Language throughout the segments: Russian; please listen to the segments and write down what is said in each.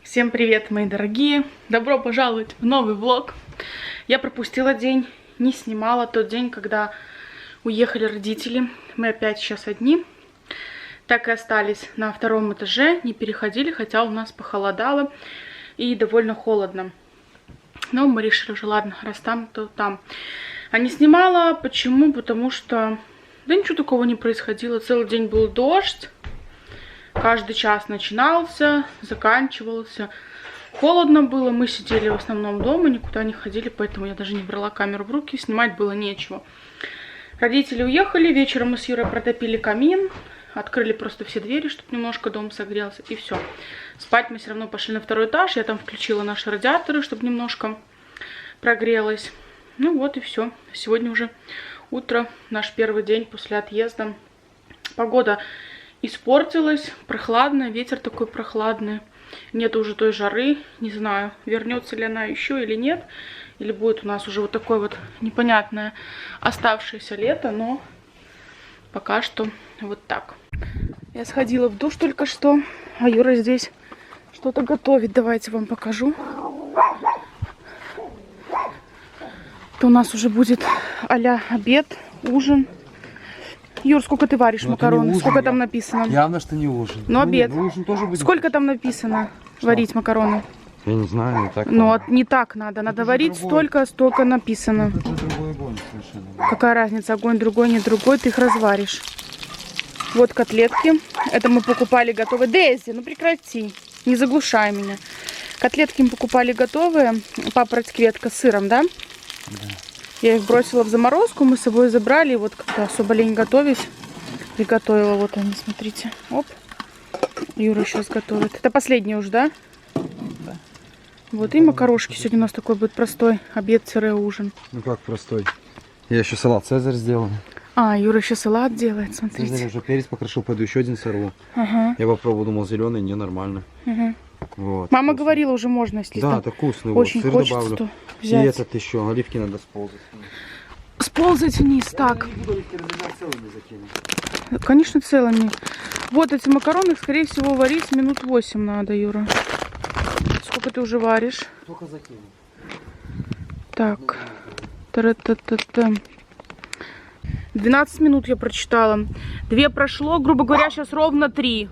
Всем привет, мои дорогие! Добро пожаловать в новый влог. Я пропустила день, не снимала тот день, когда уехали родители. Мы опять сейчас одни. Так и остались на втором этаже, не переходили, хотя у нас похолодало и довольно холодно. Но мы решили уже, ладно, раз там, то там. А не снимала, почему? Потому что, да ничего такого не происходило. Целый день был дождь. Каждый час начинался, заканчивался. Холодно было, мы сидели в основном дома, никуда не ходили, поэтому я даже не брала камеру в руки, снимать было нечего. Родители уехали, вечером мы с Юрой протопили камин, открыли просто все двери, чтобы немножко дом согрелся, и все. Спать мы все равно пошли на второй этаж, я там включила наши радиаторы, чтобы немножко прогрелось. Ну вот и все. Сегодня уже утро, наш первый день после отъезда. Погода испортилась, прохладная, ветер такой прохладный. Нет уже той жары, не знаю, вернется ли она еще или нет. Или будет у нас уже вот такое вот непонятное оставшееся лето, но пока что вот так. Я сходила в душ только что, а Юра здесь что-то готовит. Давайте вам покажу. Это у нас уже будет а-ля обед, ужин. Юр, сколько ты варишь макароны? Ужин, сколько там написано? Явно, что не ужин. Ну, обед. Ужин тоже будет. Сколько там написано варить макароны? Я не знаю, не так. Ну, не так надо. Надо варить столько написано. Это же другой огонь совершенно. Какая разница, огонь другой, не другой, ты их разваришь. Вот котлетки. Это мы покупали готовые. Дейзи, ну прекрати, не заглушай меня. Котлетки мы покупали готовые. Папороть кветка с сыром, да? Да. Я их бросила в заморозку, мы с собой забрали. И вот как-то особо лень готовить. Приготовила, вот они, смотрите. Оп. Юра сейчас готовит. Это последний уже, да? Да. Вот и макарошки. Сегодня у нас такой будет простой обед-ужин. Ну как простой? Я еще салат Цезарь сделал. А, Юра еще салат делает, смотрите. Цезарь уже перец покрошил, пойду еще один сорву. Ага. Я попробовал, думал, зеленый, не, нормально. Угу. Вот, Мама вкусно. говорила, уже можно, если да, там это вкусный. очень вот, сыр хочется, добавлю. то взять. И этот еще, оливки надо сползать. Сползать вниз, так. Я не буду оливки разрезать, целыми закинуть. Конечно, целыми. Вот эти макароны, скорее всего, варить минут 8 надо, Юра. Сколько ты уже варишь? Только закину. Так. Та-ра-та-та-та. 12 минут я прочитала. 2 прошло, грубо говоря, сейчас ровно 3.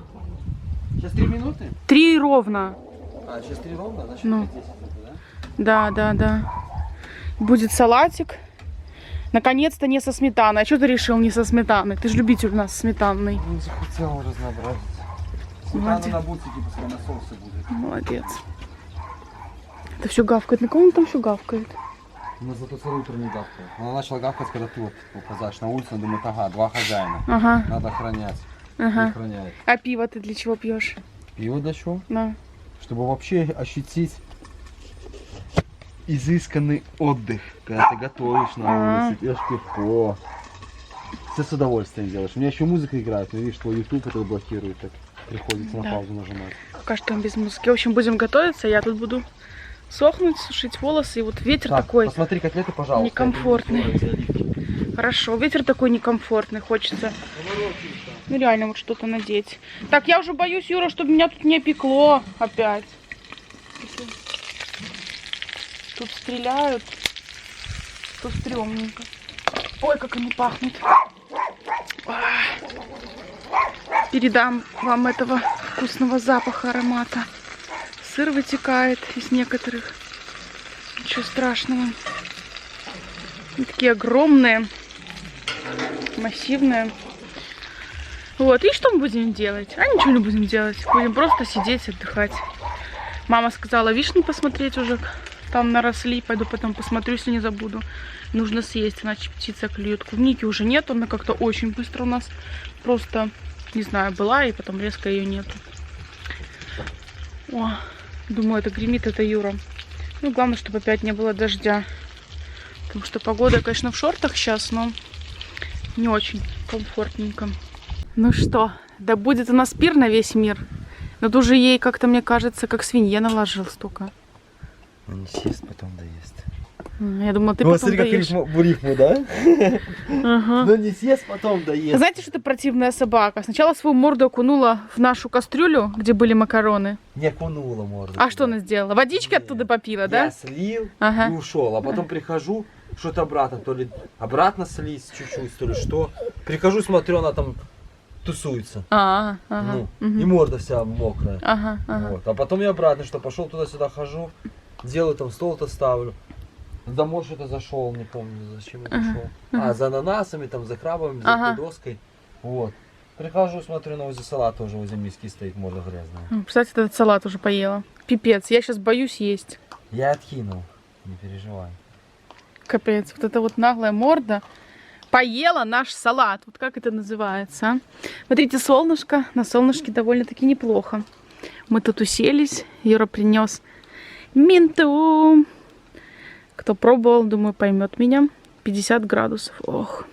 Сейчас 3 минуты? 3 ровно. А, сейчас 3 ровно, значит Ну. 10 это, да? Да. Будет салатик. Наконец-то не со сметаной. А что ты решил не со сметаной? Ты же любитель у нас сметанный. Не захотел разнообразить. Сметана Молодец. на бутике, пускай на соусе будет. Молодец. Это все гавкает. На кого он там все гавкает? Но зато целое утро не гавкает. Она начала гавкать, когда ты вот указаешь на улицу, она думает, ага, 2 хозяина. Ага. Надо охранять. Не Ага. охраняет. А пиво ты для чего пьешь? Пиво для чего? Да. Чтобы вообще ощутить изысканный отдых, когда ты готовишь на улице, пьешь пивко. Все с удовольствием делаешь. У меня еще музыка играет, но видишь, твой YouTube это блокирует, так приходится на паузу нажимать. Пока что без музыки. В общем, будем готовиться. Я тут буду сохнуть, сушить волосы. И вот ветер Так, такой посмотри котлеты, пожалуйста. некомфортный. Хорошо, ветер такой некомфортный. Хочется, ну реально, вот что-то надеть. Так, я уже боюсь, Юра, чтобы меня тут не пекло опять. Тут стреляют, то стрёмненько. Ой, как они пахнут. Передам вам этого вкусного запаха, аромата. Сыр вытекает из некоторых. Ничего страшного. Они такие огромные, массивные. Вот, и что мы будем делать? А ничего не будем делать. Будем просто сидеть, отдыхать. Мама сказала вишни посмотреть уже. Там наросли, пойду потом посмотрю, если не забуду. Нужно съесть, иначе птица клюет. Клубники уже нет, она как-то очень быстро у нас просто, не знаю, была, и потом резко ее нету. О, думаю, это гремит, это Юра. Ну, главное, чтобы опять не было дождя. Потому что погода, конечно, в шортах сейчас, но не очень комфортненько. Ну что, да будет у нас пир на весь мир. Но тут уже ей как-то, мне кажется, как свинье наложил столько. Он не съест, потом доест. Я думала, ты Вот потом смотри, как доешь. рифму, да? Ага. Ну не съест, потом доест. Знаете, что это противная собака? Сначала свою морду окунула в нашу кастрюлю, где были макароны. Не окунула морду. А что она сделала? Водички оттуда попила, Я да? слил Ага. и ушел, а потом прихожу, что-то обратно, то ли обратно слить чуть-чуть, то ли что. Прихожу, смотрю, она там тусуется. Ага. Ну, Мгм. и морда вся мокрая. Ага. Вот. А потом я обратно, что пошел туда-сюда хожу, делаю там стол-то ставлю. Домой что-то зашел, не помню, зачем я зашел. А, за ананасами, там, за крабами, за Ага. доской. Вот. Прихожу, смотрю, на возле салат тоже возле миски стоит, морда грязная. Кстати, этот салат уже поела. Пипец, я сейчас боюсь есть. Я откинул, не переживай. Капец, вот эта вот наглая морда поела наш салат. Вот как это называется, а? Смотрите, солнышко. На солнышке довольно-таки неплохо. Мы тут уселись. Юра принес минту. Кто пробовал, думаю, поймет меня. 50 градусов. Ох.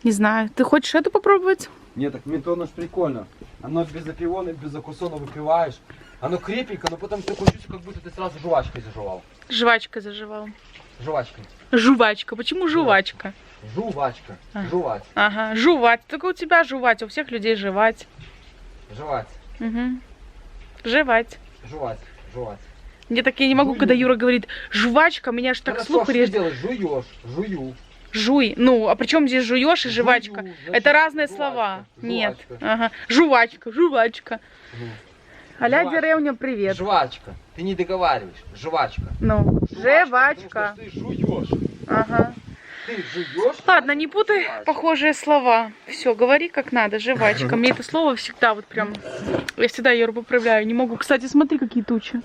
Не знаю. Ты хочешь эту попробовать? Нет, так ментон уж прикольно. Оно без опиона, без закусона выпиваешь. Оно крепенько, но потом такое чувство, как будто ты сразу жвачкой заживал. Жвачкой заживал. Жвачкой. Жувачка. Почему жувачка? Жувачка. А. Жувать. Ага, жувать. Только у тебя жувать, у всех людей жевать. Жевать. Угу. Жевать. Жувать. Жувать. Я так я не могу, Жую. когда Юра говорит жвачка, меня аж так Хорошо, слух что ты режет. делаешь? Жуешь. Жую. Жуй. Ну, а при чем здесь жуешь и Жую, жвачка? значит, Это разные жвачка, слова. Нет. жвачка. Ага. Жувачка, жувачка. Ну. Аля Жвачка. деревня, привет. Жвачка. Ты не договариваешь. Жвачка. Ну, жвачка. Потому что ты жуешь. Ага. Ты жуешь. Ладно, не путай жвачка. похожие слова. Все, говори как надо, жвачка. Мне это слово всегда вот прям... Я всегда Юру поправляю. Не могу. Кстати, смотри, какие тучи.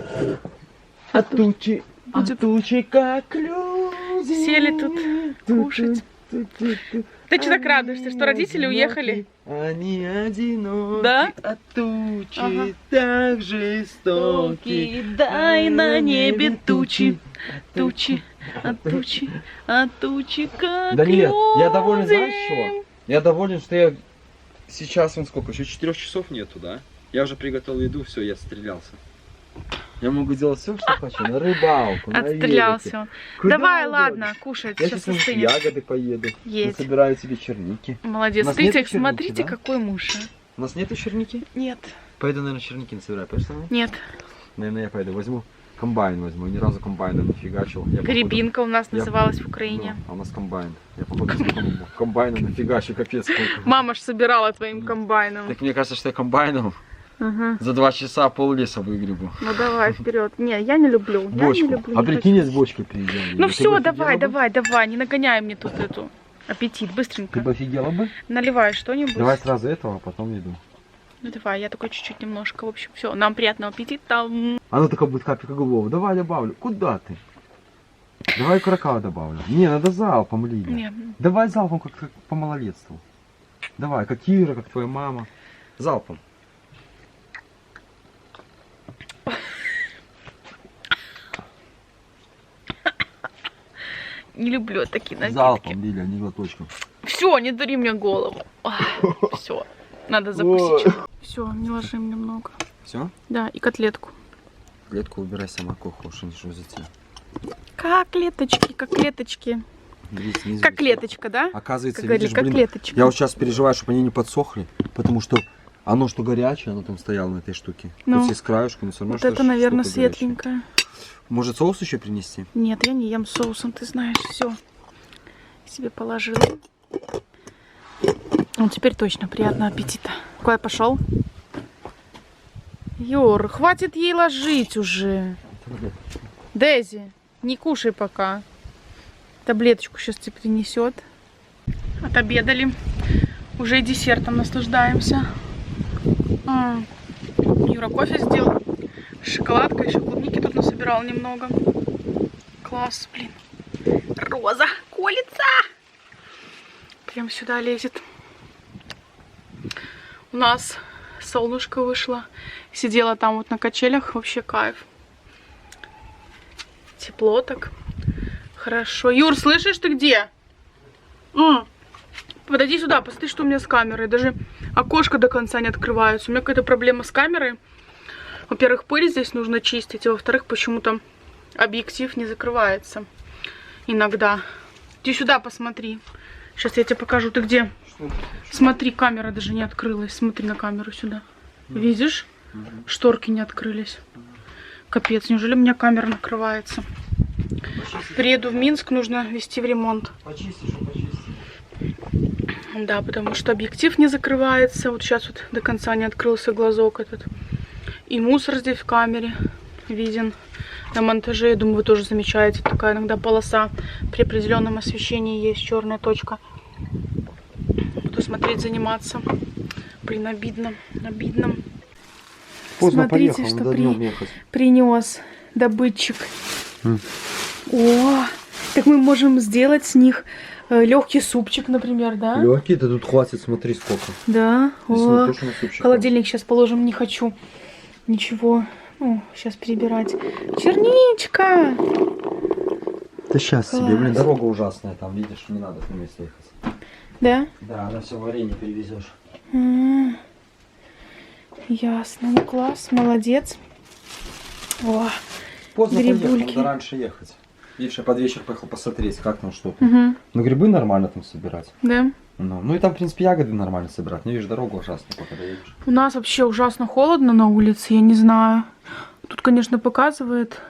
А тучи, Будет- тучи как люди. Сели тут кушать. Ты что так радуешься, что родители уехали? Они одиноки, Да? а тучи Ага. так жестоки. Дай на небе тучи, тучи, а тучи, а тучи как Да нет, я доволен, люди. знаешь чего? Я доволен, что я сейчас, вон сколько, еще 4 часов нету, да? Я уже приготовил еду, все, я стрелялся. Я могу делать все, что хочу, на рыбалку, на велике. Отстрелялся. Куда Давай, угодно. ладно, кушать, Я сейчас сейчас остынет. ягоды поеду. Есть. Собираю себе черники. Молодец. У нас Смотрите, нету черники, смотрите, да? какой муж. а. У нас нету черники? Нет, Пойду, наверное, черники насобираю. Пойдешь со мной? нет. Наверное, я пойду. Возьму комбайн возьму. Ни разу комбайном не фигачил. Я, походу, Гребинка у нас я- называлась в Украине. ну, а у нас комбайн. Я походу комбайном нафигачу, капец. сколько. Мама ж собирала твоим комбайном. Так мне кажется, что я комбайном Ага. за 2 часа пол леса выгребу. Ну давай, вперед. Не, я не люблю. Я не Бочку. люблю. А не прикинь, я хочу. с бочкой приезжаю. Ну Ты все, бы давай, офигела бы? давай, не нагоняй мне тут эту аппетит, Ты быстренько. бы офигела бы? Наливай что-нибудь. Давай сразу этого, а потом еду. Ну давай, я только чуть-чуть немножко. В общем, все, нам приятного аппетита. Оно такая будет капелька голубого. Давай добавлю. Куда ты? Давай каракау добавлю. Не, надо залпом, Лидия. Не, Давай залпом, как по малолетству. Давай, как Кира, как твоя мама. Залпом. не люблю такие напитки. Залпом, Лиля, не глоточком. Все, не дури мне голову. Все, надо закусить. Все, не ложи мне много. Все? Да, и котлетку. Клетку убирай сама, какую хочешь, не что за тебя. Как клеточки, как клеточки. Видите, не Как видишь. клеточка, да? Оказывается, Как говорили, видишь, как блин, клеточка. я вот сейчас переживаю, чтобы они не подсохли, потому что оно что горячее, оно там стояло на этой штуке. Ну. Хоть и с краешком, но все равно Вот что это, наверное, штука горячая. светленькое. Может, соус еще принести? Нет, я не ем с соусом, ты знаешь, все. Себе положила. Ну, теперь точно приятного аппетита. Куда пошел? Юр, хватит ей ложить уже. Дейзи, не кушай пока. Таблеточку сейчас тебе принесет. Отобедали. Уже и десертом наслаждаемся. Юра кофе сделал. Шоколадка, еще клубники тут насобирал немного. Класс, блин. Роза колется. Прям сюда лезет. У нас солнышко вышло. Сидела там вот на качелях. Вообще кайф. Тепло так. Хорошо. Юр, слышишь, ты где? Подойди сюда, посмотри, что у меня с камерой. Даже окошко до конца не открывается. У меня какая-то проблема с камерой. Во-первых, пыль здесь нужно чистить. А во-вторых, почему-то объектив не закрывается. иногда. Иди сюда, посмотри. Сейчас я тебе покажу. Ты где? Смотри, камера даже не открылась. Смотри на камеру сюда. Видишь? Шторки не открылись. Капец, неужели у меня камера накрывается? Приеду в Минск, нужно везти в ремонт. Почистишь, почистишь. Да, потому что объектив не закрывается. Вот сейчас вот до конца не открылся глазок этот. И мусор здесь в камере виден. На монтаже, я думаю, вы тоже замечаете. Такая иногда полоса при определенном освещении есть, черная точка. Буду смотреть, заниматься. Блин, обидно, обидно. Поздно Смотрите, поехал, что надо днем ехать. принес добытчик. О, так мы можем сделать с них легкий супчик, например, да? Легкий-то тут хватит, смотри сколько. Да. Здесь О, вот точно супчик. холодильник сейчас положим, не хочу ничего. О, сейчас перебирать. Черничка! Да сейчас Класс. себе, блин, дорога ужасная, там видишь, не надо на месте ехать. Да? Да, на все варенье перевезешь. Ясно. Ну класс, молодец. О, Поздно грибульки. поехал, надо раньше ехать. Видишь, я под вечер поехал посмотреть, как там что-то. угу. Ну грибы нормально там собирать. Да. Ну и там, в принципе, ягоды нормально собирать. Ну видишь, дорога ужасная, пока доедешь. У нас вообще ужасно холодно на улице, я не знаю. Тут, конечно, показывает.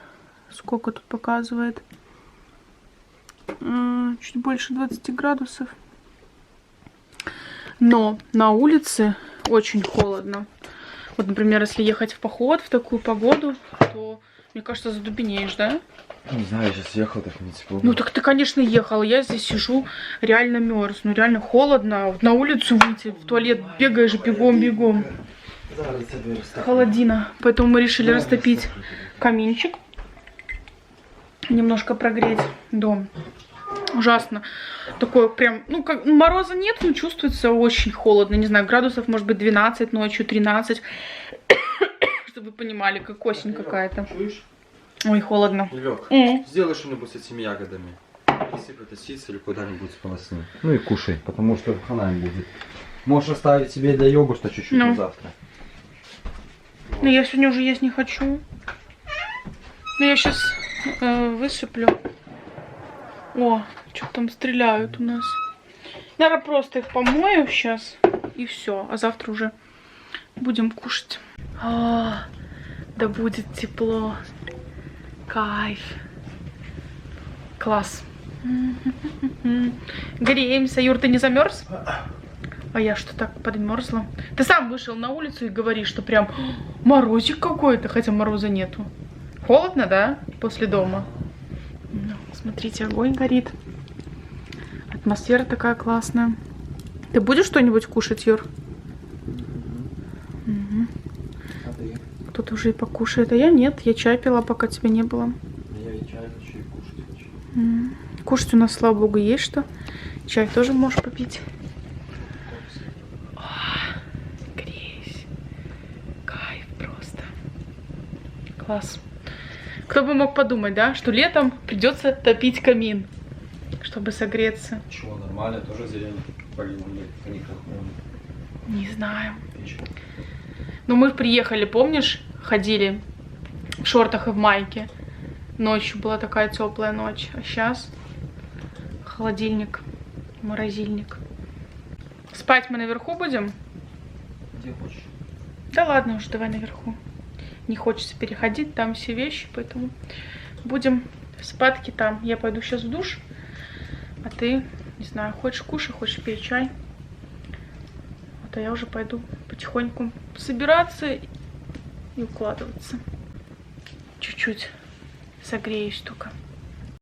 Сколько тут показывает? Чуть больше 20 градусов. Но на улице очень холодно. Вот, например, если ехать в поход в такую погоду, то, мне кажется, задубенеешь, да? Не знаю, я сейчас ехал, так не тепло. Ну так ты, конечно, ехала. Я здесь сижу, реально мерзну, реально холодно. Вот на улицу выйти, в туалет бегаешь бегом-бегом. Холодина. Поэтому мы решили растопить каминчик. Немножко прогреть дом. Ужасно. Такое прям, ну как, мороза нет, но чувствуется очень холодно. Не знаю, градусов может быть 12, ночью 13. Чтобы вы понимали, как осень какая-то. Ой, холодно. Лёг, сделай что-нибудь с этими ягодами. Посыпь это сиц или куда-нибудь полосни. Ну и кушай, потому что хана им будет. Можешь оставить себе для йогурта чуть-чуть на завтра. Но я сегодня уже есть не хочу. Но я сейчас высыплю. О, что там стреляют у нас. Наверное, просто их помою сейчас. И все. А завтра уже будем кушать. Да будет тепло. Кайф. Класс. Греемся. Юр, ты не замерз? А я что так подмерзла? Ты сам вышел на улицу и говоришь, что прям морозик какой-то, хотя мороза нету. Холодно, да? После дома. Ну, смотрите, огонь горит. Атмосфера такая классная. Ты будешь что-нибудь кушать, Юр? Кто-то уже и покушает, а я нет. Я чай пила, пока тебя не было. Я и чай хочу, и кушать хочу. Кушать у нас, слава богу, есть что. Чай тоже можешь попить. Греюсь. Кайф просто. Класс. Кто бы мог подумать, да, что летом придется топить камин, чтобы согреться. Чего, нормально, тоже зелень полил, Не знаю. Но мы приехали, помнишь, ходили в шортах и в майке. Ночью была такая теплая ночь. А сейчас холодильник, морозильник. Спать мы наверху будем? Где хочешь. Да ладно уж, давай наверху. Не хочется переходить, там все вещи, поэтому будем спадки там. Я пойду сейчас в душ, а ты, не знаю, хочешь кушай, хочешь пей чай. Вот, а я уже пойду потихоньку собираться и укладываться. Чуть-чуть согреюсь только.